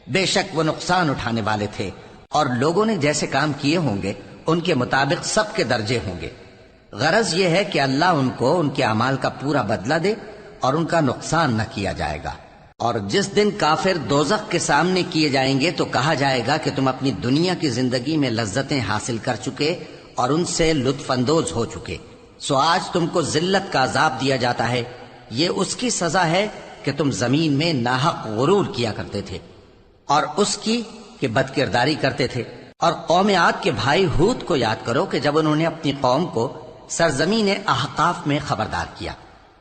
بے شک وہ نقصان اٹھانے والے تھے، اور لوگوں نے جیسے کام کیے ہوں گے ان کے مطابق سب کے درجے ہوں گے۔ غرض یہ ہے کہ اللہ ان کو ان کے اعمال کا پورا بدلہ دے اور ان کا نقصان نہ کیا جائے گا۔ اور جس دن کافر دوزخ کے سامنے کیے جائیں گے تو کہا جائے گا کہ تم اپنی دنیا کی زندگی میں لذتیں حاصل کر چکے اور ان سے لطف اندوز ہو چکے، سو آج تم کو ذلت کا عذاب دیا جاتا ہے، یہ اس کی سزا ہے کہ تم زمین میں ناحق غرور کیا کرتے تھے، اور اس کی کہ بد کرداری کرتے تھے۔ اور قوم عاد کے بھائی ہود کو یاد کرو کہ جب انہوں نے اپنی قوم کو سرزمین احقاف میں خبردار کیا،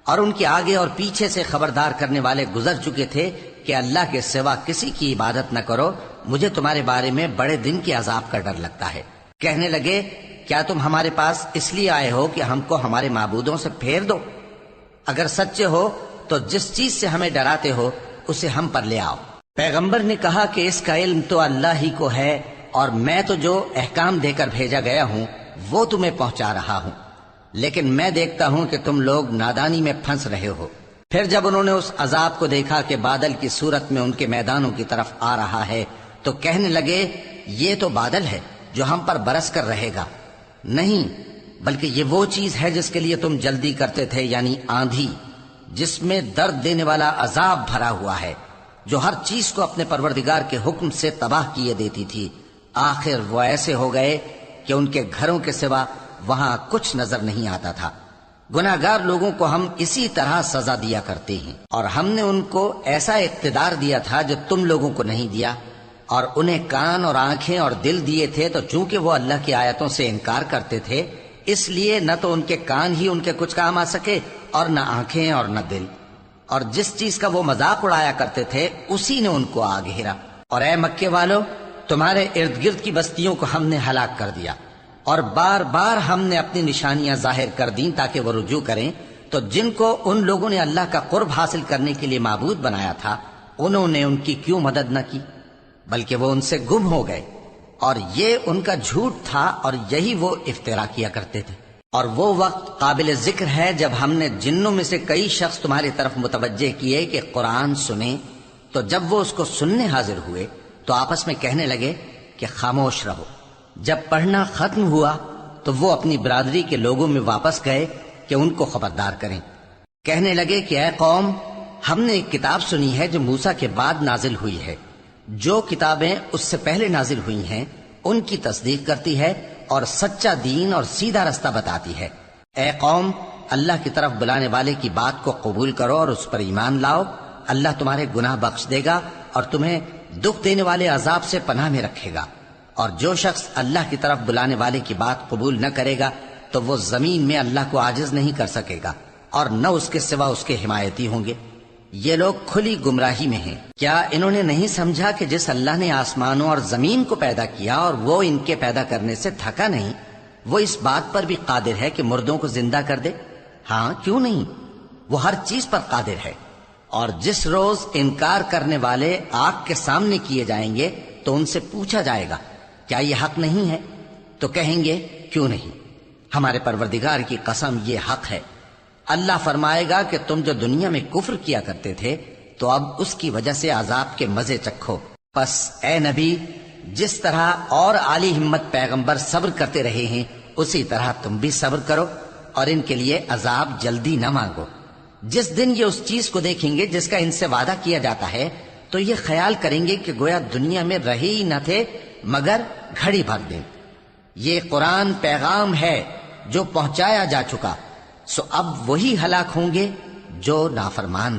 اور ان کے آگے اور پیچھے سے خبردار کرنے والے گزر چکے تھے کہ اللہ کے سوا کسی کی عبادت نہ کرو، مجھے تمہارے بارے میں بڑے دن کے عذاب کا ڈر لگتا ہے۔ کہنے لگے کیا تم ہمارے پاس اس لیے آئے ہو کہ ہم کو ہمارے معبودوں سے پھیر دو؟ اگر سچے ہو تو جس چیز سے ہمیں ڈراتے ہو اسے ہم پر لے آؤ۔ پیغمبر نے کہا کہ اس کا علم تو اللہ ہی کو ہے، اور میں تو جو احکام دے کر بھیجا گیا ہوں وہ تمہیں پہنچا رہا ہوں، لیکن میں دیکھتا ہوں کہ تم لوگ نادانی میں پھنس رہے ہو۔ پھر جب انہوں نے اس عذاب کو دیکھا کہ بادل کی صورت میں ان کے میدانوں کی طرف آ رہا ہے تو کہنے لگے یہ تو بادل ہے جو ہم پر برس کر رہے گا، نہیں بلکہ یہ وہ چیز ہے جس کے لیے تم جلدی کرتے تھے، یعنی آندھی، جس میں درد دینے والا عذاب بھرا ہوا ہے، جو ہر چیز کو اپنے پروردگار کے حکم سے تباہ کیے دیتی تھی۔ آخر وہ ایسے ہو گئے کہ ان کے گھروں کے سوا وہاں کچھ نظر نہیں آتا تھا۔ گناہگار لوگوں کو ہم اسی طرح سزا دیا کرتے ہیں، اور ہم نے ان کو ایسا اقتدار دیا تھا جو تم لوگوں کو نہیں دیا، اور انہیں کان اور آنکھیں اور دل دیے تھے، تو چونکہ وہ اللہ کی آیتوں سے انکار کرتے تھے اس لیے نہ تو ان کے کان ہی ان کے کچھ کام آ سکے اور نہ آنکھیں اور نہ دل، اور جس چیز کا وہ مذاق اڑایا کرتے تھے اسی نے ان کو آ گھیرا۔ اور اے مکے والو، تمہارے ارد گرد کی بستیوں کو ہم نے ہلاک کر دیا، اور بار بار ہم نے اپنی نشانیاں ظاہر کر دیں تاکہ وہ رجوع کریں، تو جن کو ان لوگوں نے اللہ کا قرب حاصل کرنے کے لیے معبود بنایا تھا انہوں نے ان کی کیوں مدد نہ کی، بلکہ وہ ان سے گم ہو گئے، اور یہ ان کا جھوٹ تھا اور یہی وہ افترا کیا کرتے تھے۔ اور وہ وقت قابل ذکر ہے جب ہم نے جنوں میں سے کئی شخص تمہاری طرف متوجہ کیے کہ قرآن سنیں، تو جب وہ اس کو سننے حاضر ہوئے تو آپس میں کہنے لگے کہ خاموش رہو۔ جب پڑھنا ختم ہوا تو وہ اپنی برادری کے لوگوں میں واپس گئے کہ ان کو خبردار کریں۔ کہنے لگے کہ اے قوم، ہم نے ایک کتاب سنی ہے جو موسیٰ کے بعد نازل ہوئی ہے، جو کتابیں اس سے پہلے نازل ہوئی ہیں ان کی تصدیق کرتی ہے اور سچا دین اور سیدھا رستہ بتاتی ہے۔ اے قوم، اللہ کی طرف بلانے والے کی بات کو قبول کرو اور اس پر ایمان لاؤ، اللہ تمہارے گناہ بخش دے گا اور تمہیں دکھ دینے والے عذاب سے پناہ میں رکھے گا۔ اور جو شخص اللہ کی طرف بلانے والے کی بات قبول نہ کرے گا تو وہ زمین میں اللہ کو عاجز نہیں کر سکے گا، اور نہ اس کے سوا اس کے حمایتی ہوں گے۔ یہ لوگ کھلی گمراہی میں ہیں۔ کیا انہوں نے نہیں سمجھا کہ جس اللہ نے آسمانوں اور زمین کو پیدا کیا اور وہ ان کے پیدا کرنے سے تھکا نہیں، وہ اس بات پر بھی قادر ہے کہ مردوں کو زندہ کر دے؟ ہاں، کیوں نہیں، وہ ہر چیز پر قادر ہے۔ اور جس روز انکار کرنے والے آگ کے سامنے کیے جائیں گے تو ان سے پوچھا جائے گا کیا یہ حق نہیں ہے؟ تو کہیں گے کیوں نہیں، ہمارے پروردگار کی قسم یہ حق ہے۔ اللہ فرمائے گا کہ تم جو دنیا میں کفر کیا کرتے تھے تو اب اس کی وجہ سے عذاب کے مزے چکھو۔ پس اے نبی، جس طرح اور عالی ہمت پیغمبر صبر کرتے رہے ہیں اسی طرح تم بھی صبر کرو، اور ان کے لیے عذاب جلدی نہ مانگو۔ جس دن یہ اس چیز کو دیکھیں گے جس کا ان سے وعدہ کیا جاتا ہے تو یہ خیال کریں گے کہ گویا دنیا میں رہے ہی نہ تھے مگر گھڑی بھر دن۔ یہ قرآن پیغام ہے جو پہنچایا جا چکا، سو اب وہی ہلاک ہوں گے جو نافرمان